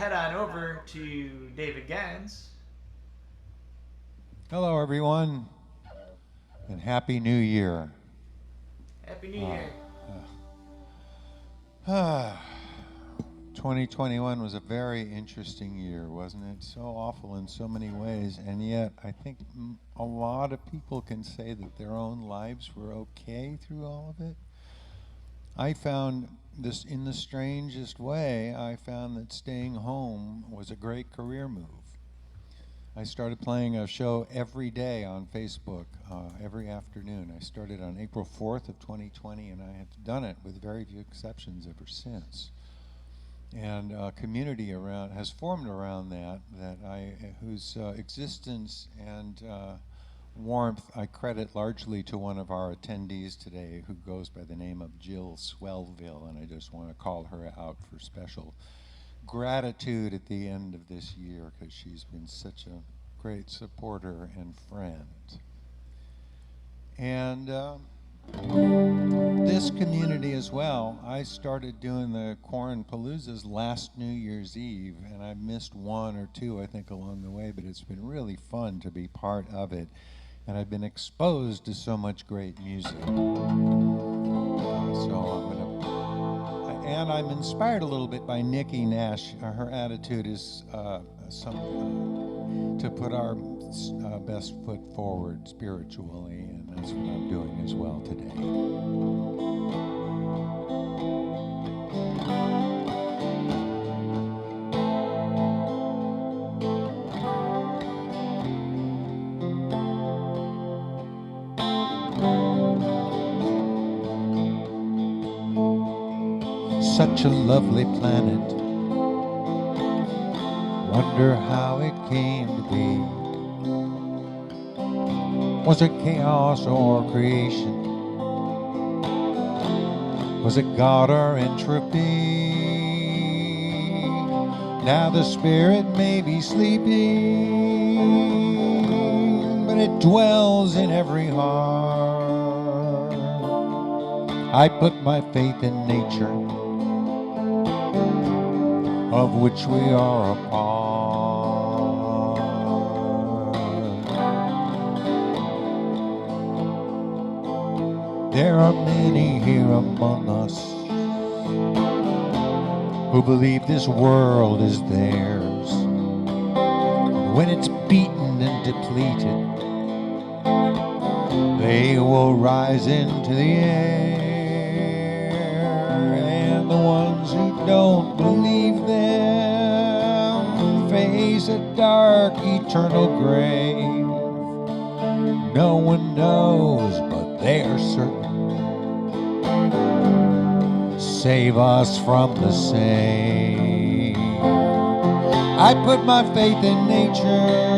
head on over to David Gans. Hello, everyone, and Happy New Year. Happy New Year. 2021 was a very interesting year, wasn't it? So awful in so many ways, and yet I think a lot of people can say that their own lives were okay through all of it. I found this in the strangest way. I found that staying home was a great career move. I started playing a show every day on Facebook, every afternoon. I started on April 4th of 2020, and I have done it with very few exceptions ever since. And a community around has formed around whose existence and warmth I credit largely to one of our attendees today, who goes by the name of Jill Swellville, and I just want to call her out for special gratitude at the end of this year, because she's been such a great supporter and friend. And this community as well, I started doing the QuaranPaloozas last New Year's Eve, and I missed one or two, I think, along the way, but it's been really fun to be part of it. And I've been exposed to so much great music. And I'm inspired a little bit by Nikki Nash. Her attitude is to put our best foot forward spiritually, and that's what I'm doing as well today. Such a lovely planet. Wonder how it came to be. Was it chaos or creation? Was it God or entropy? Now the spirit may be sleeping, but it dwells in every heart. I put my faith in nature, of which we are a part. There are many here among us who believe this world is theirs. When it's beaten and depleted, they will rise into the air, and the ones who don't believe them face a dark eternal grave. No one knows, but they are certain. Save us from the same. I put my faith in nature,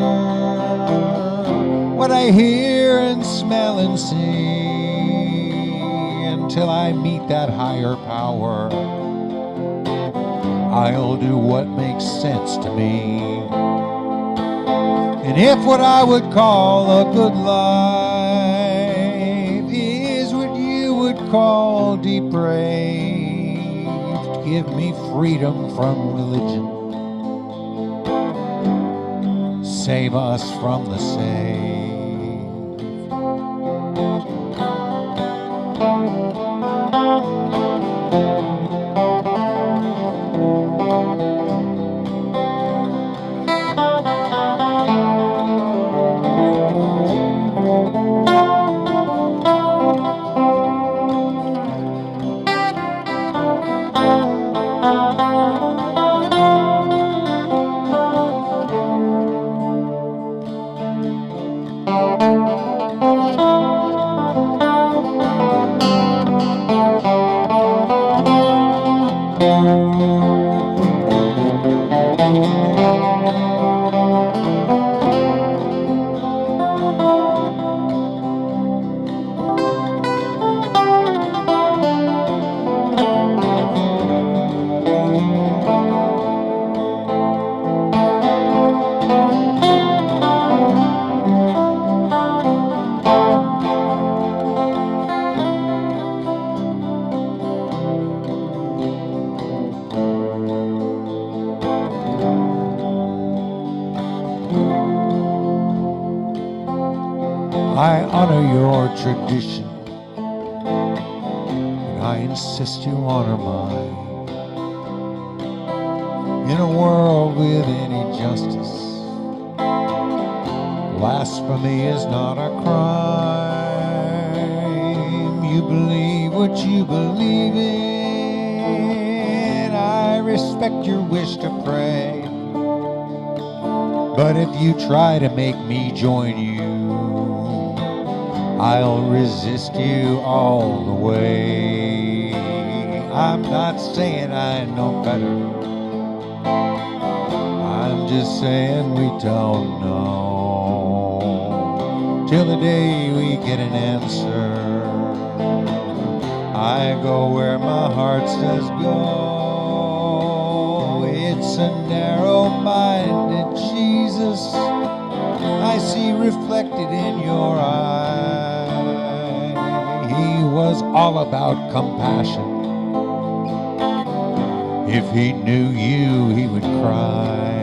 what I hear and smell and see, until I meet that higher power. I'll do what makes sense to me. And if what I would call a good life is what you would call depraved, give me freedom from religion. Save us from the same. I honor your tradition, and I insist you honor mine. In a world with any justice, blasphemy is not a crime. You believe what you believe in. I respect your wish to pray. But if you try to make me join you, I'll resist you all the way. I'm not saying I know better. I'm just saying we don't know till the day we get an answer. I go where my heart says go. It's a narrow-minded Jesus I see reflected in your eye. He was all about compassion. If he knew you, he would cry.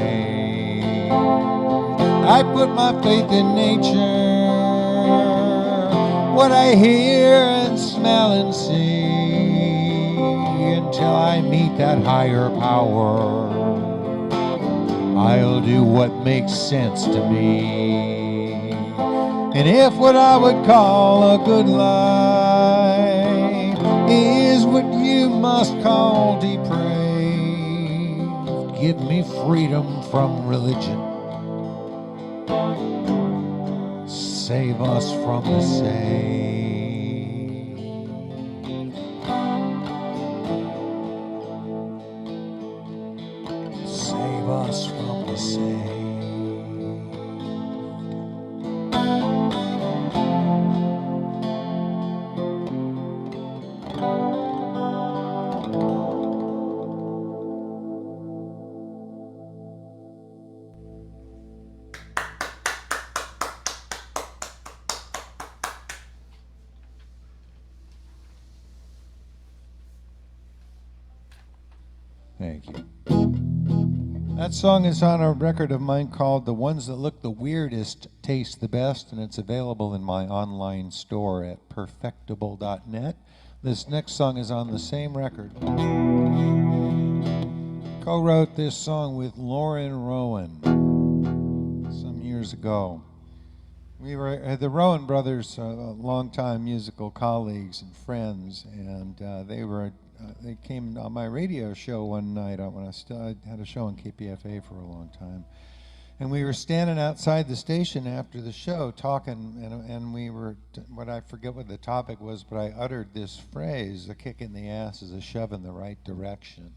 I put my faith in nature, what I hear and smell and see, until I meet that higher power. I'll do what makes sense to me. And if what I would call a good life is what you must call depraved, give me freedom from religion. Save us from the same. Save us from the same. Thank you. That song is on a record of mine called The Ones That Look the Weirdest Taste the Best, and it's available in my online store at perfectible.net. This next song is on the same record. Co-wrote this song with Lauren Rowan some years ago. We were the Rowan brothers, longtime musical colleagues and friends, and they came on my radio show one night when I had a show on KPFA for a long time. And we were standing outside the station after the show talking, and we were, I forget what the topic was, but I uttered this phrase, a kick in the ass is a shove in the right direction.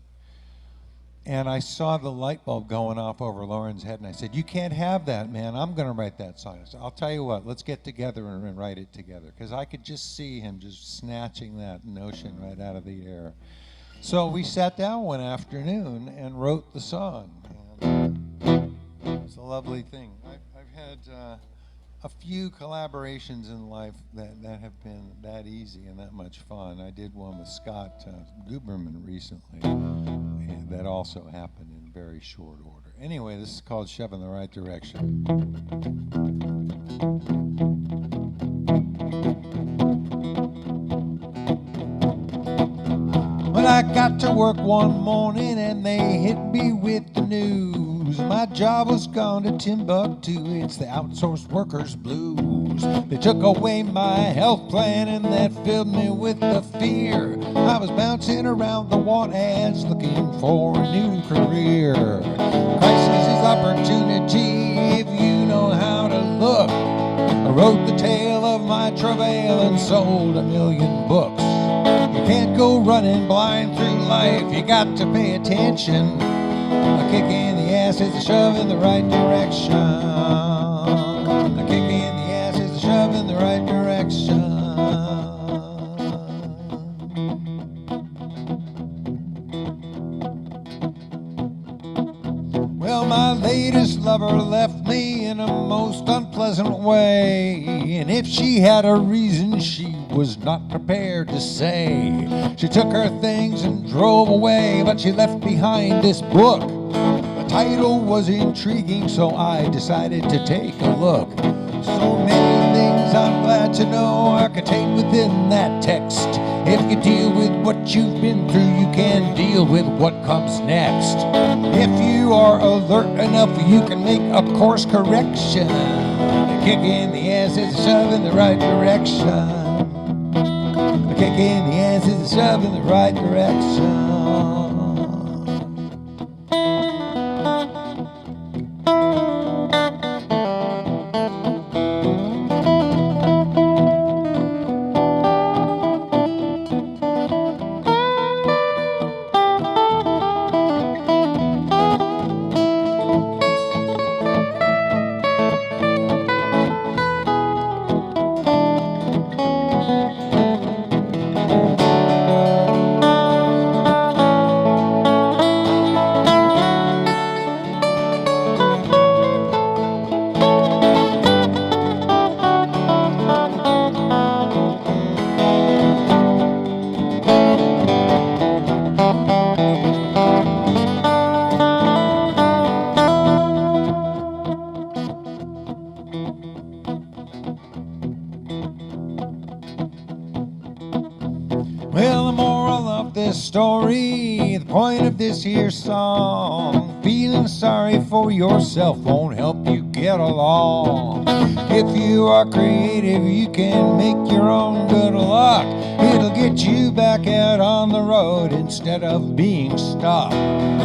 And I saw the light bulb going off over Lauren's head, and I said, "You can't have that, man. I'm going to write that song." I said, "I'll tell you what, let's get together and write it together." Because I could just see him just snatching that notion right out of the air. So we sat down one afternoon and wrote the song. And it's a lovely thing. I've had a few collaborations in life that have been that easy and that much fun. I did one with Scott Guberman recently, and that also happened in very short order. Anyway, this is called Shove in the Right Direction. Well, I got to work one morning and they hit me with the news. My job was gone to Timbuktu, it's the outsourced workers blues. They took away my health plan and that filled me with the fear. I was bouncing around the want ads looking for a new career. Crisis is opportunity if you know how to look. I wrote the tale of my travail and sold 1 million books. You can't go running blind through life, you got to pay attention. A kick in the ass is a shove in the right direction. A kick in the ass is a shove in the right direction. Well, my latest lover left me in a most unpleasant way, and if she had a reason she was not prepared to say. She took her things and drove away, but she left behind this book. The title was intriguing, so I decided to take a look. So many things I'm need to know are contained within that text. If you deal with what you've been through, you can deal with what comes next. If you are alert enough, you can make a course correction. A kick in the ass is a shove in the right direction. A kick in the ass is a shove in the right direction. Well, the moral of this story, the point of this here song, feeling sorry for yourself won't help you get along. If you are creative, you can make your own good luck. It'll get you back out on the road instead of being stuck.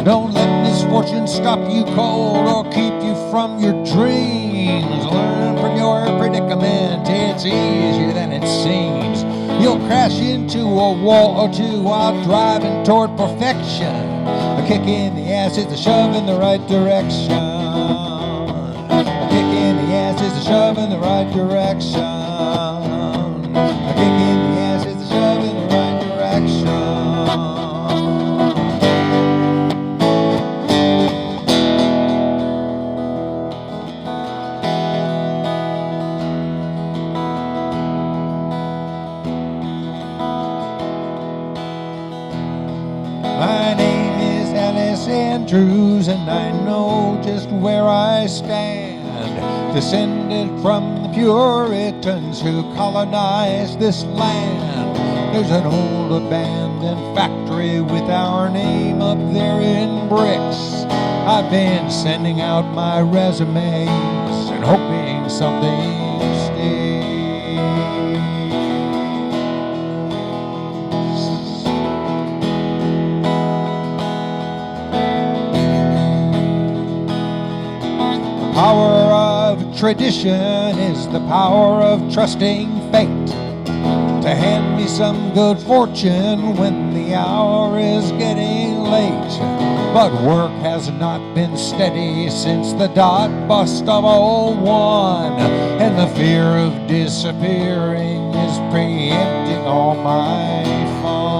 Don't let misfortune stop you cold or keep you from your dreams. Learn from your predicament, it's easier than it seems. You'll crash into a wall or two while driving toward perfection. A kick in the ass is a shove in the right direction. A kick in the ass is a shove in the right direction. A kick in the ass is a shove in the right direction. My name is Alice Andrews, and I know just where I stand. Descended from the Puritans who colonized this land. There's an old abandoned factory with our name up there in bricks. I've been sending out my resumes and hoping something sticks. Power of tradition is the power of trusting fate to hand me some good fortune when the hour is getting late. But work has not been steady since the dot bust of '01, and the fear of disappearing is preempting all my fun.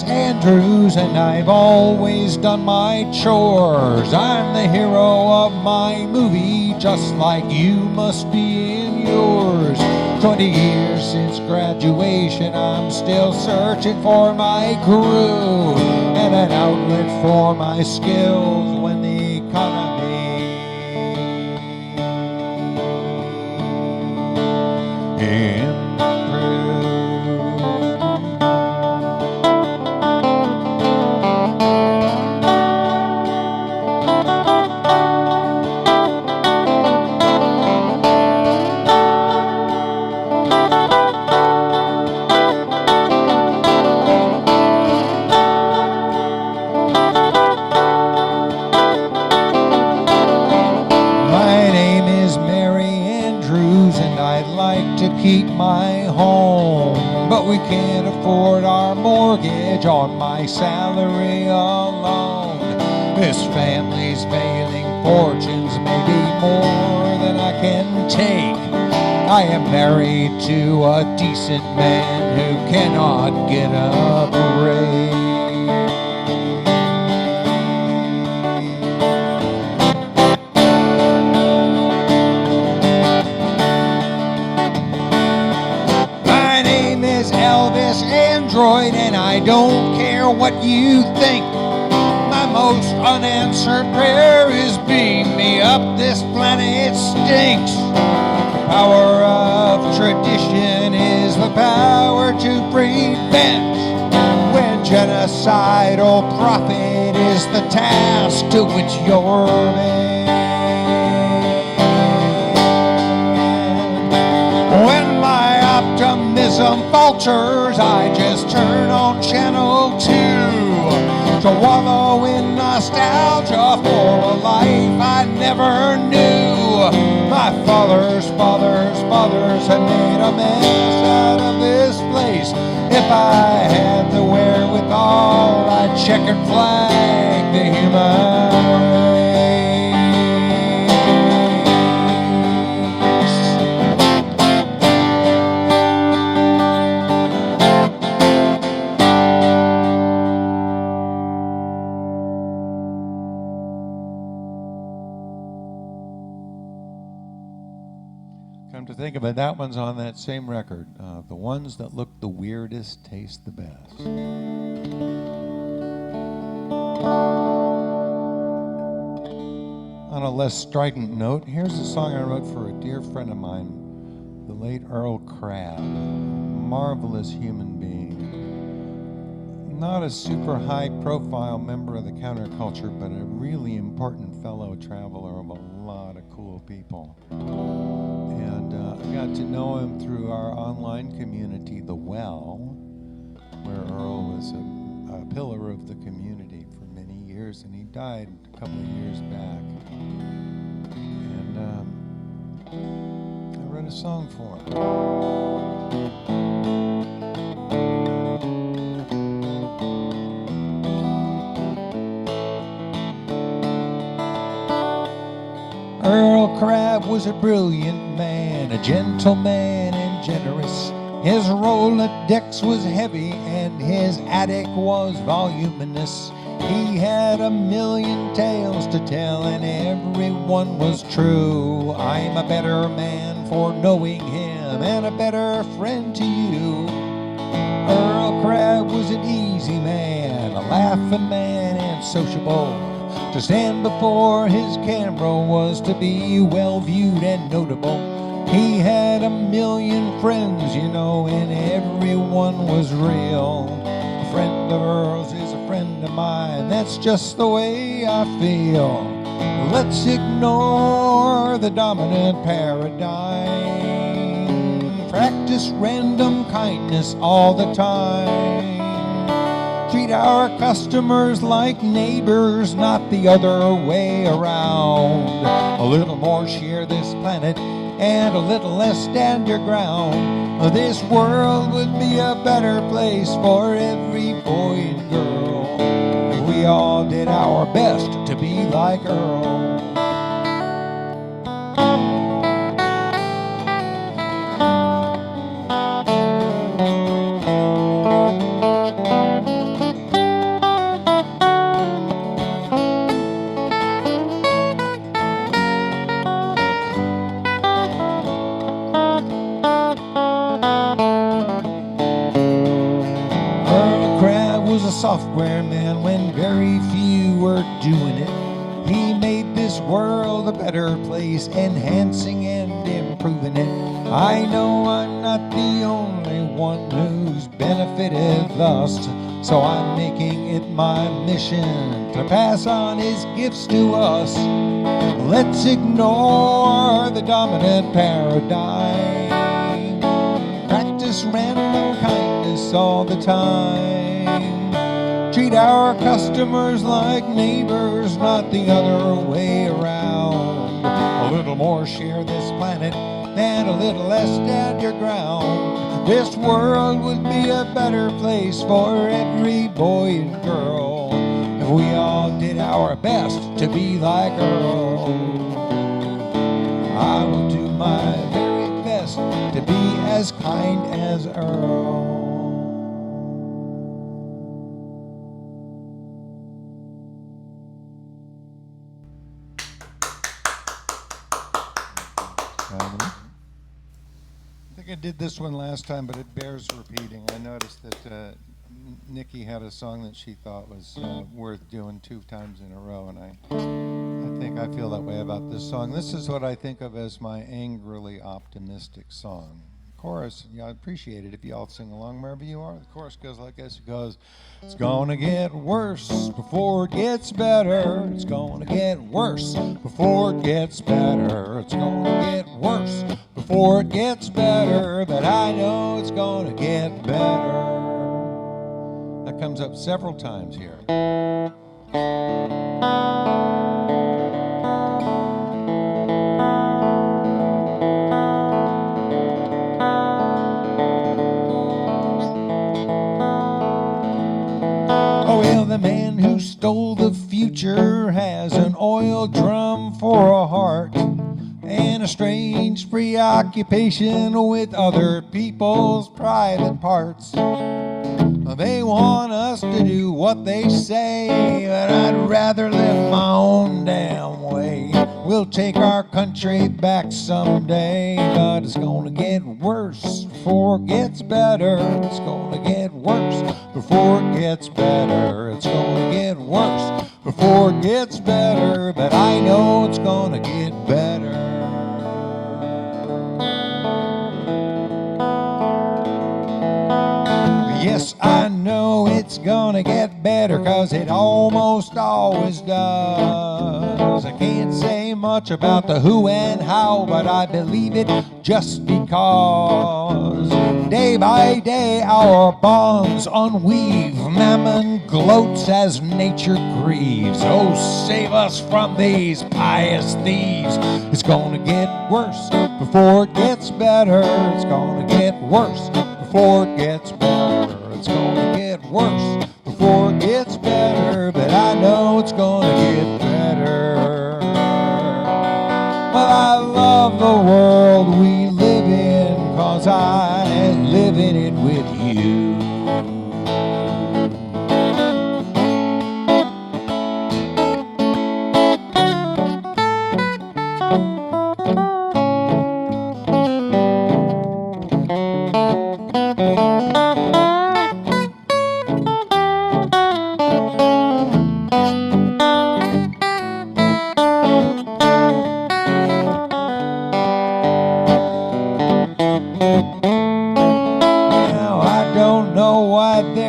Andrews, and I've always done my chores. I'm the hero of my movie, just like you must be in yours. 20 years since graduation, I'm still searching for my crew and an outlet for my skills when the economy improves. Keep my home, but we can't afford our mortgage on my salary alone. This family's failing fortunes may be more than I can take. I am married to a decent man who cannot get a break. android, and I don't care what you think. My most unanswered prayer is beam me up, this planet stinks. The power of tradition is the power to prevent. When genocidal profit is the task to which you're made. When my optimism falters, I just turn on channel 2 to wallow in nostalgia for a life I never knew. My fathers had made a mess out of this place. If I had the wherewithal, I'd checkered flag the human Come to think of it, that one's on that same record. The ones that look the weirdest taste the best. On a less strident note, here's a song I wrote for a dear friend of mine, the late Earl Crabb. Marvelous human being. Not a super high profile member of the counterculture, but a really important fellow traveler of a lot of cool people. And I got to know him through our online community, The Well, where Earl was a pillar of the community for many years, and he died a couple of years back. And I wrote a song for him. Earl Crabb was a brilliant man, a gentleman and generous. His Rolodex was heavy and his attic was voluminous. He had a million tales to tell and every one was true. I'm a better man for knowing him and a better friend to you. Earl Crabb was an easy man, a laughing man and sociable. To stand before his camera was to be well viewed and notable. He had a million friends, you know, and everyone was real. A friend of Earl's is a friend of mine, that's just the way I feel. Let's ignore the dominant paradigm. Practice random kindness all the time. Treat our customers like neighbors, not the other way around. A little more share this planet and a little less stand your ground. This world would be a better place for every boy and girl if we all did our best to be like Earl. Software man when very few were doing it. He made this world a better place, enhancing and improving it. I know I'm not the only one who's benefited thus, so I'm making it my mission to pass on his gifts to us. Let's ignore the dominant paradigm. Practice random kindness all the time. Treat our customers like neighbors, not the other way around. A little more share this planet and a little less stand your ground. This world would be a better place for every boy and girl if we all did our best to be like Earl. I will do my very best to be as kind as Earl. I think I did this one last time, but it bears repeating. I noticed that Nikki had a song that she thought was worth doing 2 times in a row, and I think I feel that way about this song. This is what I think of as my angrily optimistic song. Chorus, yeah, I appreciate it if you all sing along wherever you are. The chorus goes like this. It goes, it's gonna get worse before it gets better. It's gonna get worse before it gets better. It's gonna get worse before it gets better, but I know it's gonna get better. That comes up several times here. Oh, well, the man who stole the future has an oil drum for a heart and a strange preoccupation with other people's private parts. They want us to do what they say, but I'd rather live my own damn way. We'll take our country back someday, but it's gonna get worse before it gets better. It's gonna get worse before it gets better. It's gonna get worse before it gets better, but I know it's gonna get better. Yes, I know it's gonna get better, 'cause it almost always does. I can't say much about the who and how, but I believe it just because. Day by day our bonds unweave, mammon gloats as nature grieves. Oh, save us from these pious thieves. It's gonna get worse before it gets better. It's gonna get worse before it gets better. It's gonna get worse before it gets better, but I know it's gonna get better. Well, I love the world we live in, 'cause I live in it with you.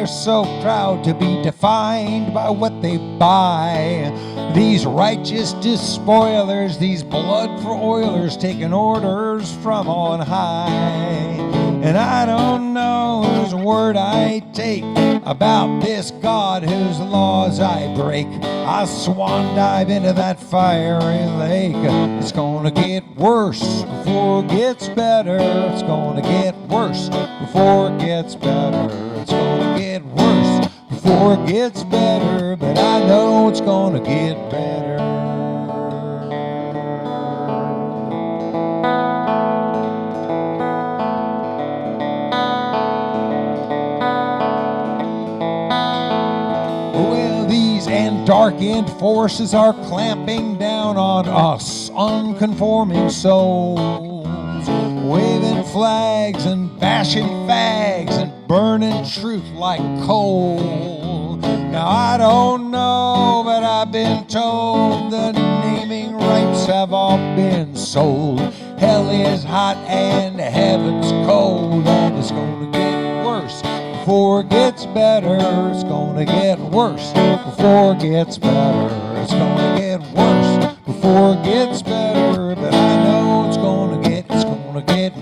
So proud to be defined by what they buy. These righteous despoilers, these blood for oilers, taking orders from on high. And I don't know whose word I take about this God whose laws I break. I swan dive into that fiery lake. It's gonna get worse before it gets better. It's gonna get worse before it gets better. It's gonna get worse before it gets better, but I know it's gonna get better. Well, these darkened forces are clamping down on us unconforming souls, waving flags and bashing fags and burning truth like coal. Now I don't know, but I've been told the naming rights have all been sold. Hell is hot and heaven's cold, and it's gonna get worse before it gets better. It's gonna get worse before it gets better. It's gonna get worse before it gets better, but I know it's gonna get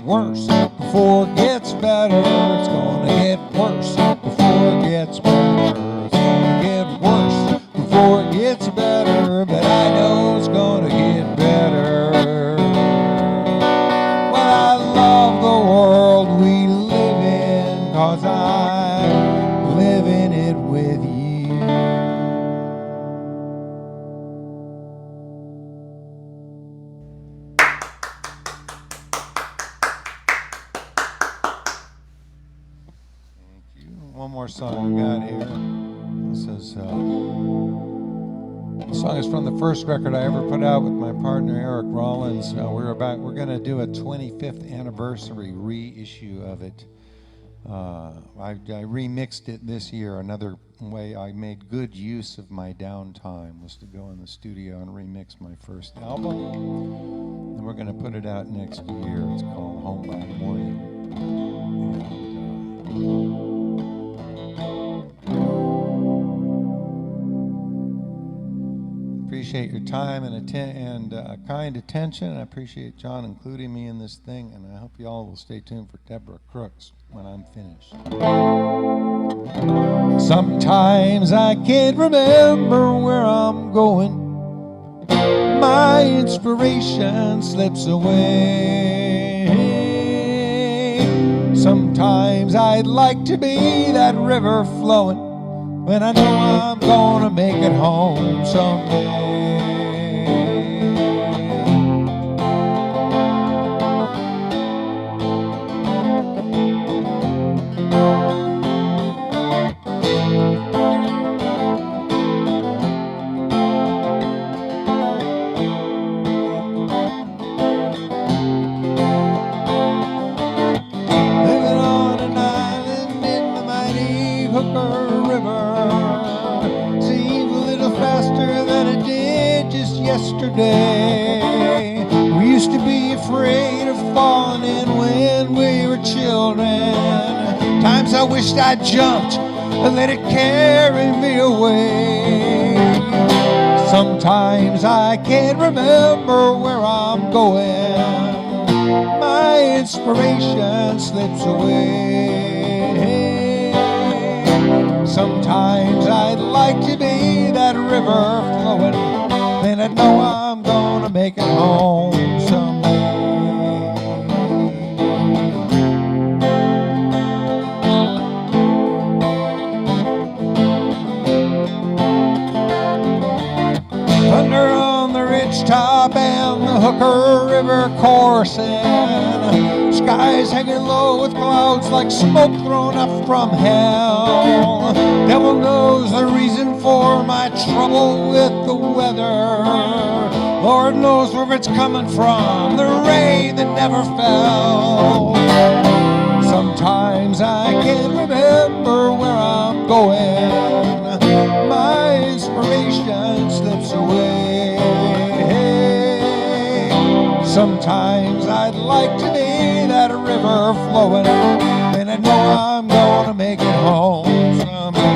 worse before it gets better. It's gonna get worse before it gets better. It's gonna get worse before it gets better, but I know it's gonna get better. Well, I love the world we live in, 'cause I live in it with you. One more song we got here. This is The song is from the first record I ever put out with my partner Eric Rollins. We're going to do a 25th anniversary reissue of it. I remixed it this year. Another way I made good use of my downtime was to go in the studio and remix my first album. And we're going to put it out next year. It's called Home by Morning. Appreciate your time and kind attention. I appreciate John including me in this thing, and I hope you all will stay tuned for Deborah Crooks when I'm finished. Sometimes I can't remember where I'm going. My inspiration slips away. Sometimes I'd like to be that river flowing when I know I'm gonna make it home someday. Living on an island in the mighty Hooker River seems a little faster than it did just yesterday. We used to be afraid of falling in when we were children. Times I wished I'd jumped and let it carry me away. Sometimes I can't remember where I'm going. My inspiration slips away. Sometimes I'd like to be that river flowing, then I know I'm gonna make it home someday. Thunder on the ridge top and the Hooker River coursing, skies hanging low with clouds like smoke thrown up from hell. Devil knows the reason for my trouble with the weather. Lord knows where it's coming from, the rain that never fell. Sometimes I can't remember where I'm going. My inspiration slips away. Sometimes I'd like to be that river flowing, and I know I'm gonna make it home someday.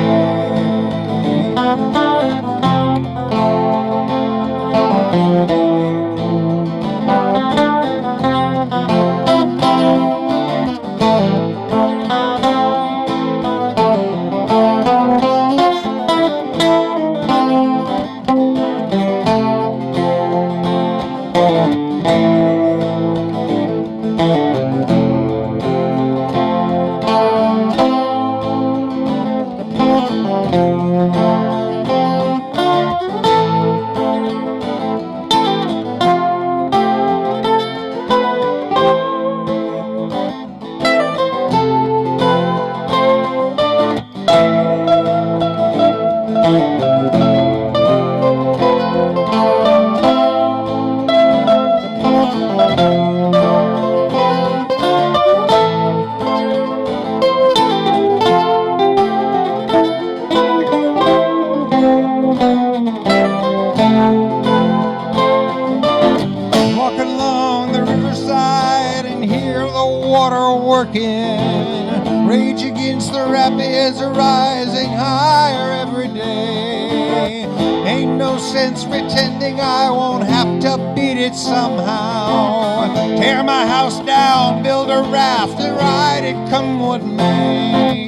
Rage against the rapids are rising higher every day. Ain't no sense pretending I won't have to beat it somehow. Tear my house down, build a raft and ride it come what may.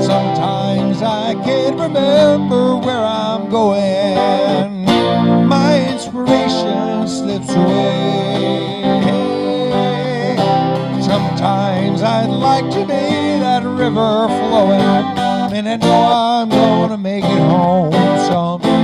Sometimes I can't remember where I'm going. My inspiration slips away. Sometimes I'd like to be that river flowing, and I know I'm gonna make it home someday.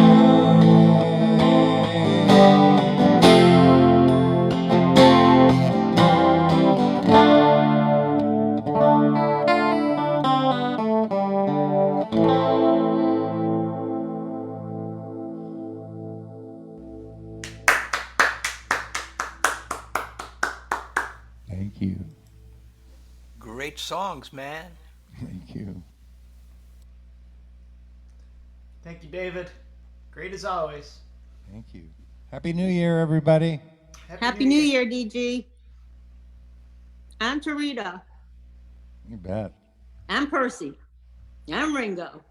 Thank you. Great songs, man. Thank you. Thank you, David. Great as always. Thank you. Happy New Year, everybody. Happy New Year, DG. I'm Tarita. You bet. I'm Percy. I'm Ringo.